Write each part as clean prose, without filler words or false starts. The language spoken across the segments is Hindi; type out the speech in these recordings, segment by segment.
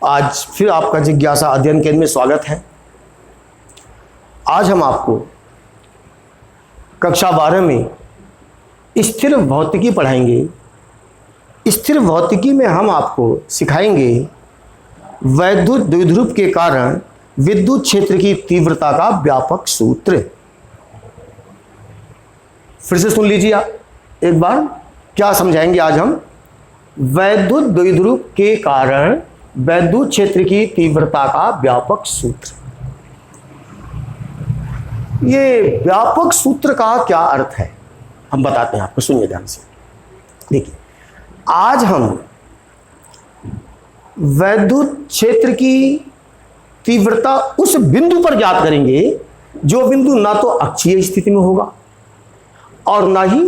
आज फिर आपका जिज्ञासा अध्ययन केंद्र में स्वागत है। आज हम आपको कक्षा 12 में स्थिर भौतिकी पढ़ाएंगे। स्थिर भौतिकी में हम आपको सिखाएंगे वैद्युत द्विध्रुव के कारण विद्युत क्षेत्र की तीव्रता का व्यापक सूत्र। फिर से सुन लीजिए एक बार, क्या समझाएंगे आज हम? वैद्युत द्विध्रुव के कारण वैद्युत क्षेत्र की तीव्रता का व्यापक सूत्र। ये व्यापक सूत्र का क्या अर्थ है हम बताते हैं आपको, सुनिए ध्यान से। देखिए, आज हम वैद्युत क्षेत्र की तीव्रता उस बिंदु पर ज्ञात करेंगे जो बिंदु ना तो अक्षीय स्थिति में होगा और ना ही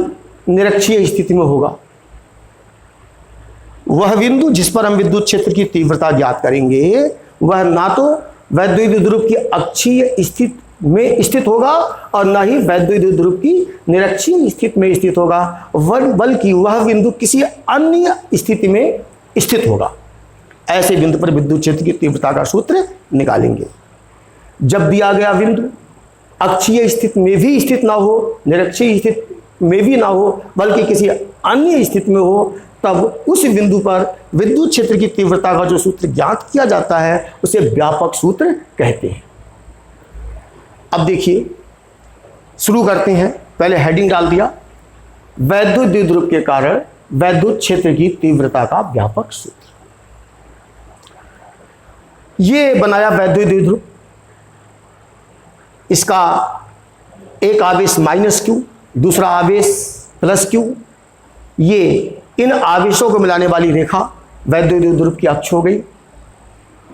निरक्षीय स्थिति में होगा। वह बिंदु जिस पर हम विद्युत क्षेत्र की तीव्रता ज्ञात करेंगे वह ना तो वैद्युत द्विध्रुव की अक्षीय स्थिति में स्थित होगा और ना ही वैद्युत द्विध्रुव की निरक्षीय स्थिति में स्थित होगा, बल्कि वह बिंदु किसी अन्य स्थिति में स्थित होगा। ऐसे बिंदु पर विद्युत क्षेत्र की तीव्रता का सूत्र निकालेंगे। जब दिया गया बिंदु अक्षीय स्थिति में भी स्थित ना हो, निरक्षीय स्थिति में भी ना हो, बल्कि किसी अन्य स्थिति में हो, तब उस बिंदु पर विद्युत क्षेत्र की तीव्रता का जो सूत्र ज्ञात किया जाता है उसे व्यापक सूत्र कहते हैं। अब देखिए, शुरू करते हैं। पहले हेडिंग डाल दिया, वैद्युत द्विध्रुव के कारण वैद्युत क्षेत्र की तीव्रता का व्यापक सूत्र। ये बनाया वैद्युत द्विध्रुव, इसका एक आवेश माइनस क्यू, दूसरा आवेश प्लस क्यू। ये इन आवेशों को मिलाने वाली रेखा वैद्युत द्विध्रुव की अक्ष हो गई।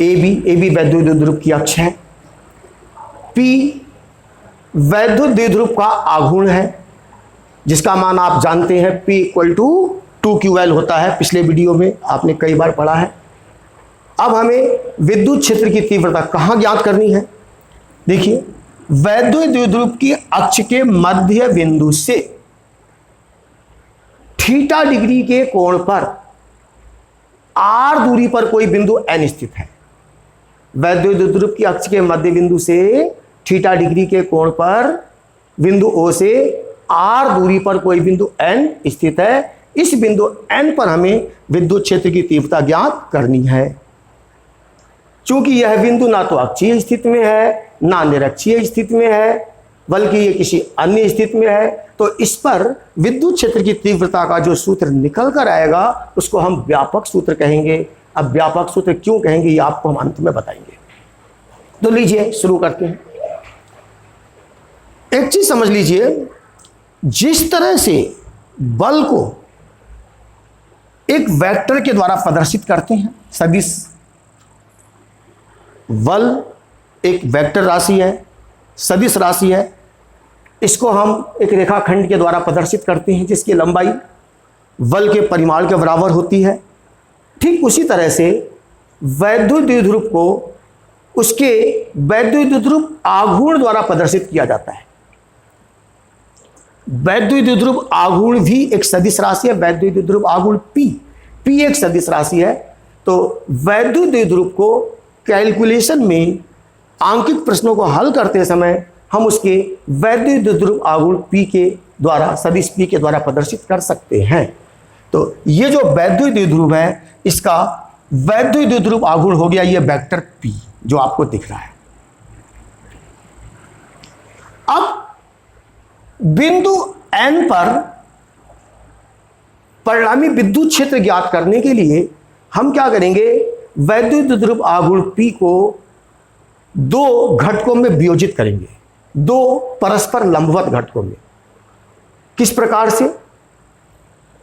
ए बी वैद्युत द्विध्रुव की अक्ष है। पी वैद्युत द्विध्रुव का आघूर्ण है, जिसका मान आप जानते हैं P = 2QL होता है। पिछले वीडियो में आपने कई बार पढ़ा है। अब हमें विद्युत क्षेत्र की तीव्रता कहां ज्ञात करनी है? देखिए, वैद्युत द्विध्रुव की अक्ष के मध्य बिंदु से थीटा डिग्री के कोण पर r दूरी पर कोई बिंदु n स्थित है। वैद्युत द्विध्रुव की अक्ष के मध्य बिंदु से थीटा डिग्री के कोण पर बिंदु O से r दूरी पर कोई बिंदु n स्थित है। इस बिंदु n पर हमें विद्युत क्षेत्र की तीव्रता ज्ञात करनी है। चूंकि यह बिंदु ना तो अक्षीय स्थिति में है ना निरक्षीय स्थिति में है, बल्कि ये किसी अन्य स्थिति में है, तो इस पर विद्युत क्षेत्र की तीव्रता का जो सूत्र निकल कर आएगा उसको हम व्यापक सूत्र कहेंगे। अब व्यापक सूत्र क्यों कहेंगे ये आपको हम अंत में बताएंगे। तो लीजिए शुरू करते हैं। एक चीज समझ लीजिए, जिस तरह से बल को एक वेक्टर के द्वारा प्रदर्शित करते हैं, सदिश बल एक वेक्टर राशि है, सदिश राशि है। इसको हम एक रेखाखंड के द्वारा प्रदर्शित करते हैं जिसकी लंबाई बल के परिमाण के बराबर होती है। ठीक उसी तरह से वैद्युत द्विध्रुव को उसके वैद्युत द्विध्रुव आघूर्ण द्वारा प्रदर्शित किया जाता है। वैद्युत द्विध्रुव आघूर्ण भी एक सदिश राशि है। वैद्युत द्विध्रुव आघूर्ण P एक सदिश राशि है। तो वैद्युत द्विध्रुव को कैलकुलेशन में आंकिक प्रश्नों को हल करते समय हम उसके वैद्युत द्विध्रुव आघूर्ण P के द्वारा, सदिश P के द्वारा प्रदर्शित कर सकते हैं। तो ये जो वैद्युत द्विध्रुव है, इसका वैद्युत द्विध्रुव आघूर्ण हो गया ये वेक्टर P जो आपको दिख रहा है। अब बिंदु N पर परिणामी विद्युत क्षेत्र ज्ञात करने के लिए हम क्या करेंगे? वैद्युत द्विध्रुव आघूर्ण P को दो घटकों में वियोजित करेंगे, दो परस्पर लंबवत घटकों में। किस प्रकार से?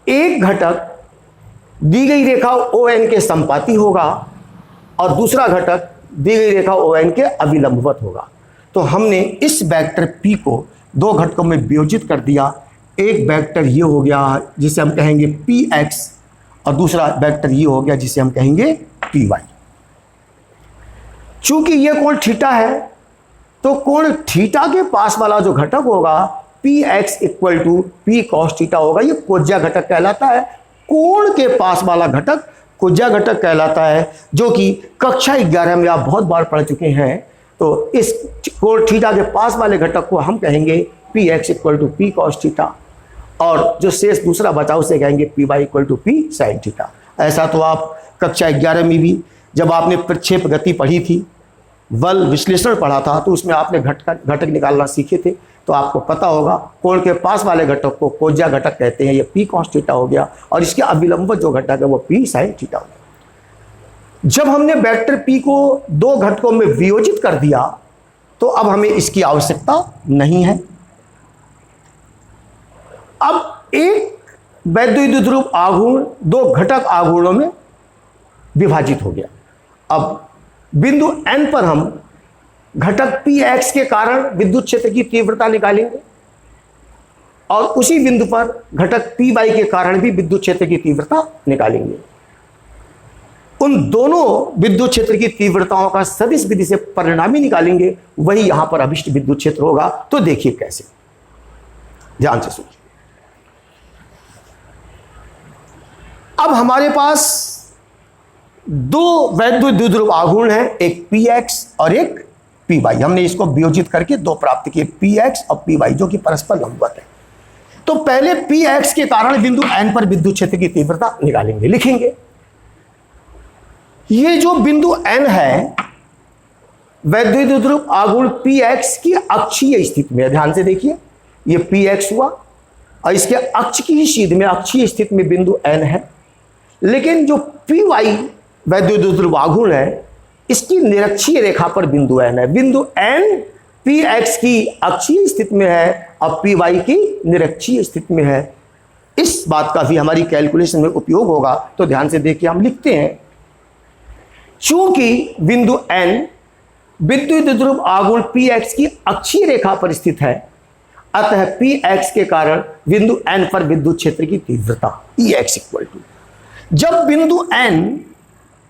एक घटक दी गई रेखा ON के संपाती होगा और दूसरा घटक दी गई रेखा ON के अभिलंबवत होगा। तो हमने इस वेक्टर P को दो घटकों में वियोजित कर दिया। एक वेक्टर ये हो गया जिसे हम कहेंगे PX और दूसरा वेक्टर ये हो गया जिसे हम कहेंगे PY। चूंकि ये कोण थीटा है तो कोण थीटा के पास वाला जो घटक होगा Px = P cos थीटा होगा। ये कोज्या घटक कहलाता है। कोण के पास वाला घटक कोज्या घटक कहलाता है, जो कि कक्षा 11 में आप बहुत बार पढ़ चुके हैं। तो इस कोण थीटा के पास वाले घटक को हम कहेंगे P X equal to P cos theta, और जो शेष दूसरा बचा उसे कहेंगे P Y equal to P sine theta. ऐसा तो आप कक्षा 11 में भी जब आपने प्रक्षेप गति पढ़ी थी, बल विश्लेषण पढ़ा था, तो उसमें आपने घटक निकालना सीखे थे, तो आपको पता होगा कोण के पास वाले घटक को कोज्या घटक कहते हैं। ये पी कॉस थीटा हो गया, और इसके अभिलंब जो घटक है वो पी साइन थीटा हो गया। जब हमने वेक्टर पी को दो घटकों में वियोजित कर दिया, तो अब हमें इसकी आवश्यकता नहीं है। अब एक वैद्युत ध्रुव आघूर्ण दो घटक आघूर्णों में विभाजित हो गया। अब बिंदु n पर हम घटक px के कारण विद्युत क्षेत्र की तीव्रता निकालेंगे, और उसी बिंदु पर घटक py के कारण भी विद्युत क्षेत्र की तीव्रता निकालेंगे। उन दोनों विद्युत क्षेत्र की तीव्रताओं का सदिश विधि से परिणामी निकालेंगे, वही यहां पर अभिष्ट विद्युत क्षेत्र होगा। तो देखिए कैसे, ध्यान से सुनिए। अब हमारे पास दो वैद्युत द्विध्रुव आघूर्ण है, एक px और एक py। हमने इसको वियोजित करके दो प्राप्त किए, px और py, जो कि परस्पर लंबवत है। तो पहले px के कारण बिंदु n पर विद्युत क्षेत्र की तीव्रता निकालेंगे, लिखेंगे। ये जो बिंदु n है वैद्युत द्विध्रुव आघूर्ण px की अक्षीय स्थिति में, ध्यान से देखिए, ये px हुआ और इसके अक्ष की सीध में अक्षीय स्थिति में बिंदु n है। लेकिन जो py वैद्युत द्विध्रुव आघूर्ण है, इसकी निरक्षीय रेखा पर बिंदु n है। बिंदु n px की अक्षीय स्थिति में है और py की निरक्षीय स्थिति में है। इस बात का भी हमारी कैलकुलेशन में उपयोग होगा, तो ध्यान से देखिए, हम लिखते हैं, चूंकि बिंदु n विद्युत द्विध्रुव आघूर्ण px की अक्षीय रेखा पर स्थित है, अतः px के कारण बिंदु n पर विद्युत क्षेत्र की तीव्रता Ex इक्वल टू, जब बिंदु n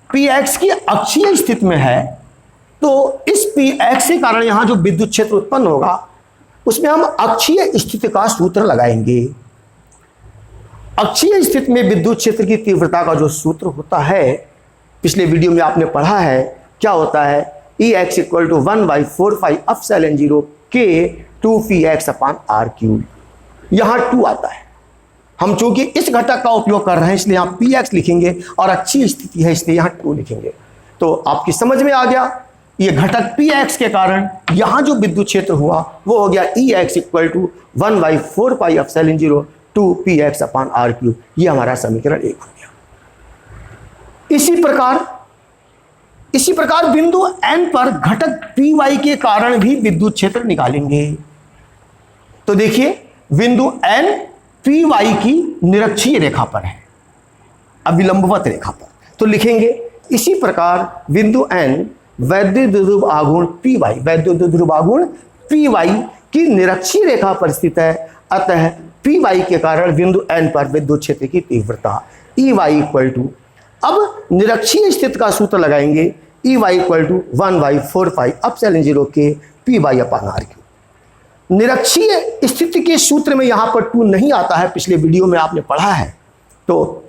px की अक्षीय स्थिति में है, तो इस px के कारण यहां जो विद्युत क्षेत्र उत्पन्न होगा, उसमें हम अक्षीय स्थिति का सूत्र लगाएंगे। अक्षीय स्थिति में विद्युत क्षेत्र की तीव्रता का जो सूत्र होता है, पिछले वीडियो में आपने पढ़ा है, क्या होता है, Ex equal to 1/4πε0 k 2px/r³। यहां 2 आता है। हम चूंकि इस घटक का उपयोग कर रहे हैं, इसलिए यहां px लिखेंगे, और अच्छी स्थिति है इसलिए यहां 2 लिखेंगे। तो आपकी समझ में आ गया, ये घटक px के कारण यहां जो विद्युत क्षेत्र हुआ वो हो गया Ex इक्वल टू 1/4πε0 2px/r³। ये हमारा समीकरण 1 हो गया। इसी प्रकार बिंदु n पर घटक py के कारण भी विद्युत क्षेत्र निकालेंगे। तो देखिए, बिंदु n py की निरक्षीय रेखा पर है, अभिलंबवत रेखा पर, तो लिखेंगे, इसी प्रकार बिंदु n वैद्युत द्विध्रुव आघूर्ण py, वैद्युत द्विध्रुव आघूर्ण py की निरक्षीय रेखा पर स्थित है, अतः py के कारण बिंदु n पर विद्युत क्षेत्र की तीव्रता Ey इक्वल टू, अब निरक्षीय स्थिति का सूत्र लगाएंगे, Ey इक्वल टू 1/4πε0 के py/r³। निरक्षीय स्थिति के सूत्र में यहां पर 2 नहीं आता है, पिछले वीडियो में आपने पढ़ा है, तो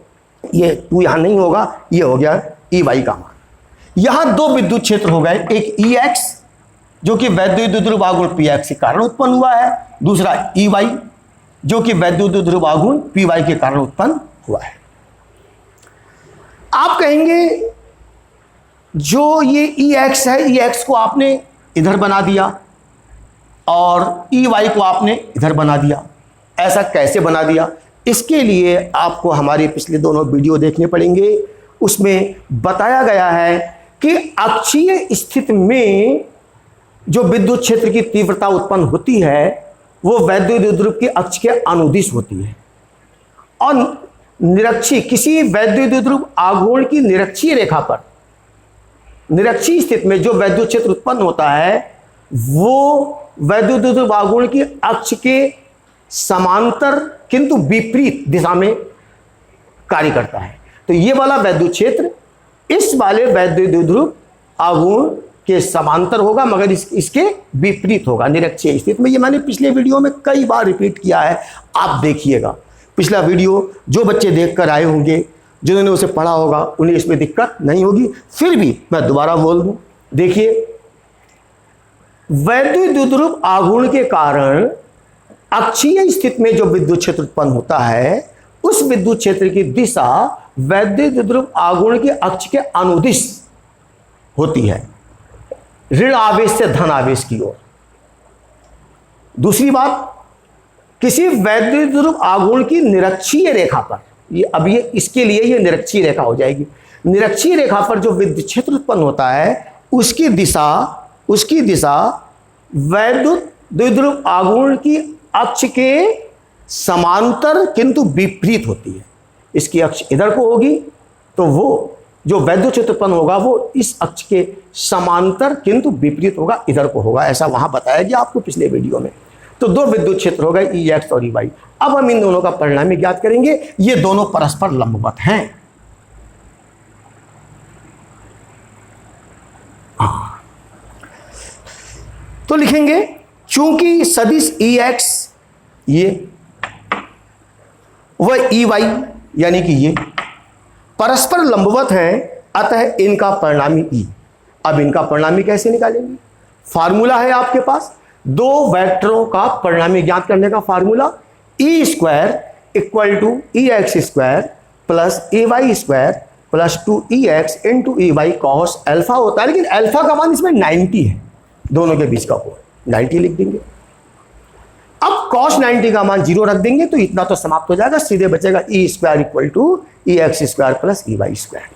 ये 2 यहां नहीं होगा, ये हो गया Ey का मान। यहां दो विद्युत क्षेत्र हो गए, एक Ex जो कि वैद्युत द्विध्रुव आघूर्ण px के कारण उत्पन्न हुआ है, दूसरा Ey जो कि वैद्युत द्विध्रुव आघूर्ण py के कारण उत्पन्न हुआ है। आप कहेंगे, जो ये Ex है, Ex को आपने इधर बना दिया और Ey को आपने इधर बना दिया, ऐसा कैसे बना दिया? इसके लिए आपको हमारे पिछले दोनों वीडियो देखने पड़ेंगे। उसमें बताया गया है कि अक्षीय स्थिति में जो विद्युत क्षेत्र की तीव्रता उत्पन्न होती है वो वैद्युत द्विध्रुव की अक्ष के अनुदिश होती है, और निरक्षीय, किसी वैद्युत द्विध्रुव आघूर्ण की निरक्षीय रेखा पर, निरक्षीय स्थिति में जो वैद्युत क्षेत्र उत्पन्न होता है वो वैद्युत द्विध्रुव आघूर्ण की अक्ष के समांतर किंतु विपरीत दिशा में कार्य करता है। तो ये वाला वैद्युत क्षेत्र इस वाले वैद्युत द्विध्रुव आघूर्ण के समांतर होगा, मगर इसके विपरीत होगा निरक्षीय स्थिति में। ये मैंने पिछले वीडियो में कई बार रिपीट किया है, आप देखिएगा पिछला वीडियो। जो बच्चे देखकर आए होंगे, जिन्होंने उसे पढ़ा होगा उन्हें इसमें दिक्कत नहीं होगी। फिर भी मैं दोबारा बोल दूं, देखिए वैद्युत द्विध्रुव आघूर्ण के कारण अक्षीय स्थिति में जो विद्युत क्षेत्र उत्पन्न होता है, उस विद्युत क्षेत्र की दिशा वैद्युत द्विध्रुव आघूर्ण के अक्ष के अनुदिश होती है, ऋण आवेश से धन आवेश की ओर। दूसरी बात, किसी वैद्युत द्विध्रुव आघूर्ण की निरक्षीय रेखा पर, ये इसके लिए ये निरक्षीय रेखा हो जाएगी। निरक्षीय रेखा पर जो विद्युत क्षेत्र उत्पन्न होता है उसकी दिशा वैद्युत द्विध्रुव आघूर्ण की अक्ष के समांतर किंतु विपरीत होती है। इसकी अक्ष इधर को होगी तो वो जो वैद्युत क्षेत्र उत्पन्न होगा वो इस अक्ष के समांतर किंतु विपरीत होगा, इधर को होगा। ऐसा वहां बताया गया आपको पिछले वीडियो में। तो दो विद्युत क्षेत्र हो गए EX और EY। अब हम इन दोनों का परिणामी ज्ञात करेंगे। ये दोनों परस्पर लंबवत हैं। तो लिखेंगे चूंकि सदिश EX ये वह EY यानी कि ये परस्पर लंबवत हैं, अतः इनका परिणामी E। अब इनका परिणामी कैसे निकालेंगे? फार्मूला है आपके पास, दो वेक्टरों का परिणामी ज्ञात करने का formula E square equal to EX square plus EY square plus 2EX into EY cos alpha होता है। लेकिन अल्फा का मान इसमें 90 है, दोनों के बीच का कोण 90 लिख देंगे। अब cos 90 का मान 0 रख देंगे तो इतना तो समाप्त हो जाएगा, सीधे बचेगा E square equal to EX square plus EY square.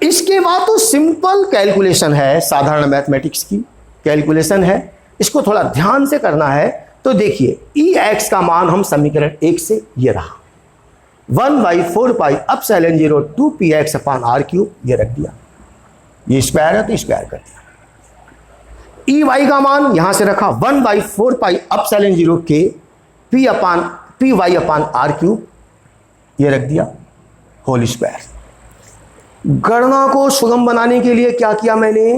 इसके बाद तो सिंपल कैलकुलेशन है, साधारण मैथमेटिक्स की कैलकुलेशन है, इसको थोड़ा ध्यान से करना है। तो देखिए EX का मान हम समीकरण 1 से ये रहा 1/4 पाई एप्सिलॉन 0 2px अपान r3 ये रख दिया, ये स्क्वायर है तो स्क्वायर कर दिया। EY का मान यहां से रखा 1/4 पाई एप्सिलॉन 0 के py अपान r3 ये रख दिया होल स्क्वायर। गणना को सुगम बनाने के लिए क्या किया मैंने,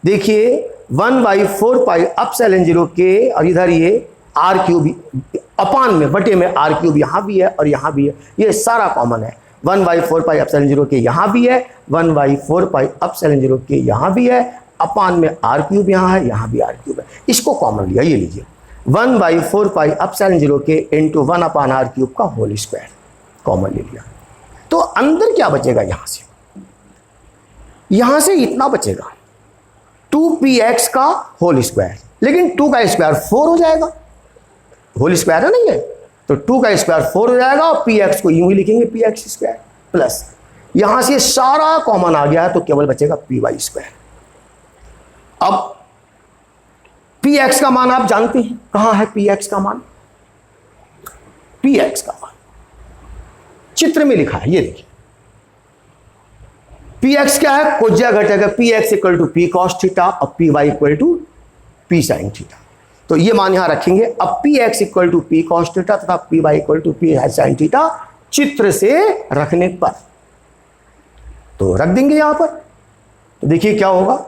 देखिए 1/4 पाई एप्सिलॉन 0 के और इधर ये r3 अपान में बटे में r3 यहां भी है और यहां भी है, ये सारा कॉमन है। 1/4 पाई एप्सिलॉन 0 के यहां भी है, 1/4 पाई एप्सिलॉन 0 के यहां भी है, अपान में r3 यहां है, यहां भी r3 है। इसको कॉमन लिया, ये लीजिए 1/4 पाई एप्सिलॉन 0 के इंटू 1 अपान r3 का होल स्क्वायर कॉमन ले लिया। तो अंदर क्या बचेगा, यहां से इतना बचेगा 2px का होल स्क्वायर, लेकिन 2 का स्क्वायर 4 हो जाएगा, होल स्क्वायर है नहीं है, तो 2 का स्क्वायर 4 हो जाएगा और px को यूं ही लिखेंगे px स्क्वायर प्लस यहां से सारा कॉमन आ गया है तो केवल बचेगा py स्क्वायर। अब px का मान आप जानते हैं, कहां है px का मान? px का मान चित्र में लिखा है, ये देखिए px क्या है, कोज्या घटक है, px equal to p cos theta और py equal to p sin theta. तो ये मान यहां रखेंगे। अब px equal to p cos theta तथा py equal to p sin theta चित्र से रखने पर तो रख देंगे यहां पर। तो देखिए क्या होगा,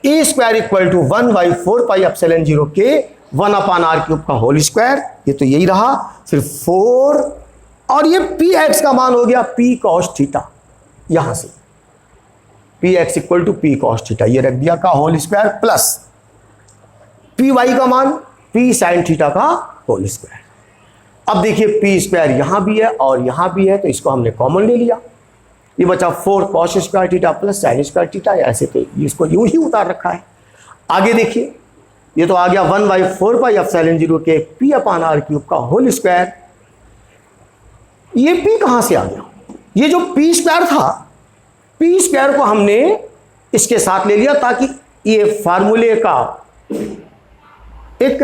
a square equal to 1/4 pi epsilon 0 के 1 अपान r3 का होल स्क्वायर, ये तो यही रहा, फिर 4 और ये px का मान हो गया p cos थीटा, यहां से px equal to p cos theta ये रख दिया का होल स्क्वायर प्लस py का मान p sin थीटा का होल स्क्वायर। अब देखिए p स्क्वायर यहां भी है और यहां भी है तो इसको हमने कॉमन ले लिया, ये बचा 4 cos square theta plus sin square theta, ऐसे तो इसको यूं ही उतार रखा है। आगे देखिए ये तो आ गया 1/4 पाई एप्सिलॉन 0 के p अपान r3 का होल स्क्वायर। ये p कहां से आ गया, ये जो p स्क्वायर था, p स्क्वायर को हमने इसके साथ ले लिया ताकि ये फार्मूले का एक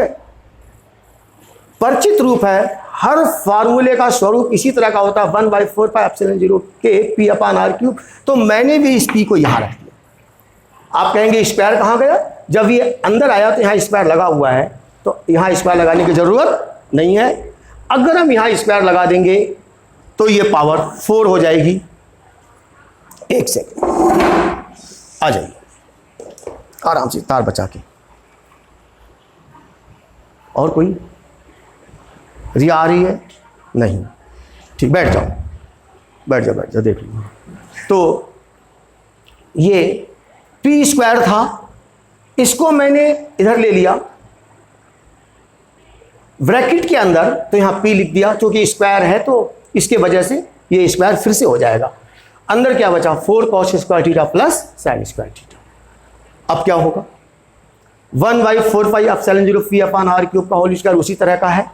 परिचित रूप है। हर फार्मूले का स्वरूप इसी तरह का होता है 1/4 पाई एप्सिलॉन 0 के p अपान r3। तो मैंने भी इस p को यहां रख दिया। आप कहेंगे स्क्वायर कहां गया, जब ये अंदर आया तो यहां स्क्वायर लगा हुआ है तो यहां स्क्वायर लगाने की जरूरत नहीं है। अगर हम यहां स्क्वायर लगा देंगे तो ये पावर 4 हो जाएगी। एक सेकंड आ जाइए आराम से तार बचा के। और कोई रिया आ रही है नहीं, ठीक, बैठ जाओ बैठ जाओ बैठ जाओ, देख लो। तो ये पी स्क्वायर था, इसको मैंने इधर ले लिया ब्रैकेट के अंदर, तो यहां पी लिख दिया, क्योंकि स्क्वायर है तो इसके वजह से ये स्क्वायर फिर से हो जाएगा। अंदर क्या बचा, 4 cos square theta plus sine square theta. अब क्या होगा, 1/4 pi epsilon 0 P upon R cube का होल स्क्वायर उसी तरह का है।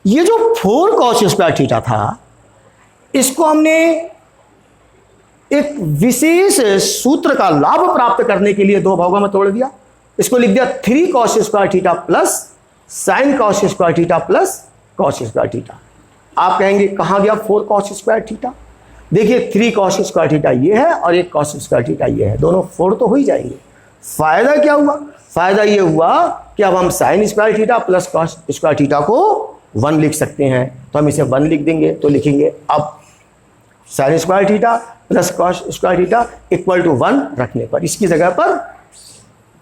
ये जो 4 cos स्क्वायर थीटा था, इसको हमने एक विशेष सूत्र का लाभ प्राप्त करने के लिए 2 भागों में तोड़ दिया। इसको लिख दिया 3 cos square theta plus sign cos square theta plus cos square theta. आप कहेंगे कहां गया 4 cos स्क्वायर थीटा? देखिए 3 cos स्क्वायर थीटा ये है और 1 cos स्क्वायर थीटा ये है, दोनों 4 तो हो ही जाएंगे। फायदा क्या हुआ, फायदा ये हुआ कि अब हम sign square theta plus cos square theta को 1 लिख सकते हैं, तो हम इसे 1 लिख देंगे। तो लिखेंगे अब sine square theta plus cos square theta equal to 1 रखने पर इसकी जगह पर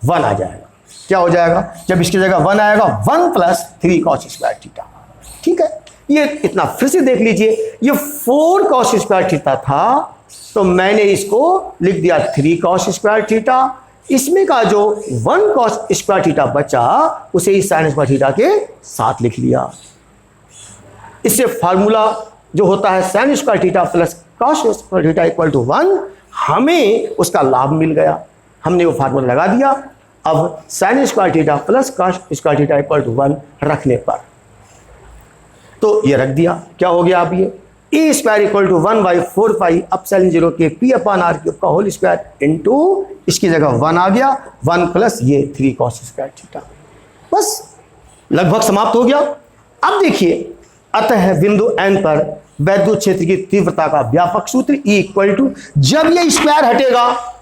1 आ जाएगा। क्या हो जाएगा, जब इसकी जगह 1 आएगा 1 प्लस 3 cos स्क्वायर थीटा। ठीक है, ये इतना फिर से देख लीजिए, ये 4 cos स्क्वायर थीटा था, तो मैंने इसको लिख दिया 3 cos स्क्वायर थीटा। इसमें का जो 1 cos स्क्वायर थीटा बचा उसे इस साइन स्क्वायर थीटा के साथ लिख लिया। इससे फार्मूला जो होता है sine square theta plus cos square theta equal to 1, हमें उसका लाभ मिल गया, हमने वो फार्मूला लगा दिया। अब sine square theta plus cos square theta equal to 1 रखने पर तो ये रख दिया, क्या हो गया, अब ये A square equal to 1/4 pi epsilon 0 के पी अपॉन आर क्यूब का होल स्क्वायर इनटू इसकी जगह 1 आ गया, 1 प्लस ये 3 cos स्क्वायर थीटा। बस लगभग समाप्त हो गया। अब देखिए, अतः बिंदु n पर वैद्युत क्षेत्र की तीव्रता का व्यापक सूत्र E इक्वल टू, जब ये स्क्वायर हटेगा,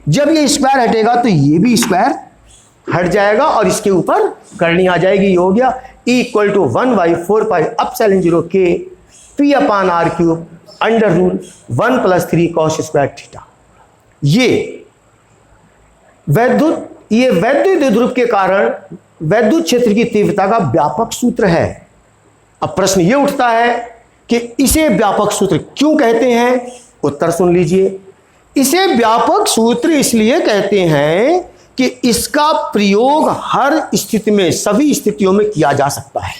जब ये स्क्वायर हटेगा तो ये भी स्क्वायर हट जाएगा और इसके ऊपर करनी आ जाएगी। ये हो गया E equal to 1/4 pi epsilon 0 के P upon R cube under root 1 plus 3 cos square theta. ये वैद्युत द्विध्रुव के कारण वैद्युत क्षेत्र की तीव्रता का व्यापक सूत्र है। अब प्रश्न ये उठता है कि इसे व्यापक सूत्र क्यों कहते हैं? उत्तर सुन लीजिए। इसे व्यापक सूत्र इसलिए कहते हैं कि इसका प्रयोग हर स्थिति में, सभी स्थितियों में किया जा सकता है।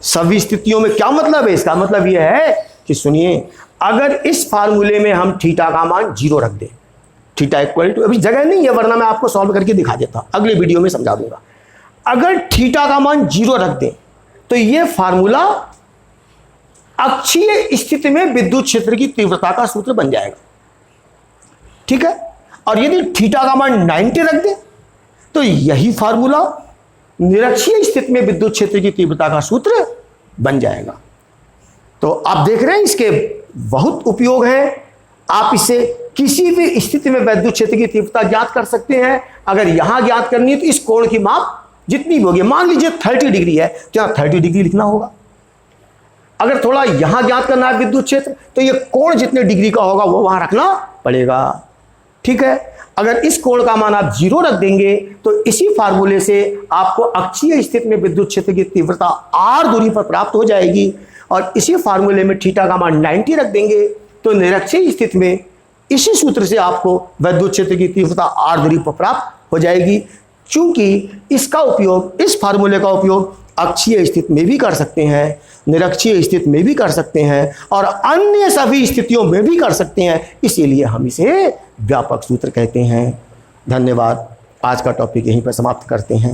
सभी स्थितियों में क्या मतलब है? इसका मतलब यह है कि सुनिए, अगर इस फार्मूले में हम थीटा का मान 0 रख दें, थीटा इक्वल टू, अभी जगह नहीं है वरना मैं आपको सॉल्व करके दिखा देता, अगले वीडियो में समझा दूंगा। अगर थीटा का मान 0 रख दें तो यह फार्मूला अक्षीय स्थिति में विद्युत क्षेत्र की तीव्रता का सूत्र बन जाएगा। ठीक है, और यदि थीटा का मान 90 रख दें तो यही फार्मूला निरक्षीय स्थिति में विद्युत क्षेत्र की तीव्रता का सूत्र बन जाएगा। तो आप देख रहे हैं इसके बहुत उपयोग हैं। आप इसे किसी भी स्थिति में वैद्युत क्षेत्र की तीव्रता ज्ञात कर सकते हैं। अगर यहां ज्ञात करनी है तो इस कोण की माप जितनी भी होगी, मान लीजिए 30 डिग्री है तो यहां 30 डिग्री लिखना होगा। अगर थोड़ा यहां ज्ञात करना है विद्युत क्षेत्र तो ये कोण जितने डिग्री का होगा वो वहां रखना पड़ेगा। ठीक है, अगर इस कोण का मान आप 0 रख देंगे तो इसी फार्मूले से आपको अक्षीय स्थिति में विद्युत क्षेत्र की तीव्रता r दूरी पर प्राप्त हो जाएगी, और इसी फार्मूले में थीटा का मान 90 रख देंगे तो निरक्षीय स्थिति में इसी सूत्र से आपको विद्युत क्षेत्र की तीव्रता r दूरी पर प्राप्त हो जाएगी। चूंकि इसका उपयोग, इस फार्मूले का उपयोग अक्षीय स्थिति में भी कर सकते हैं, निरक्षीय स्थिति में भी कर सकते हैं और अन्य सभी स्थितियों में भी कर सकते हैं, इसीलिए हम इसे व्यापक सूत्र कहते हैं। धन्यवाद। आज का टॉपिक यहीं पर समाप्त करते हैं।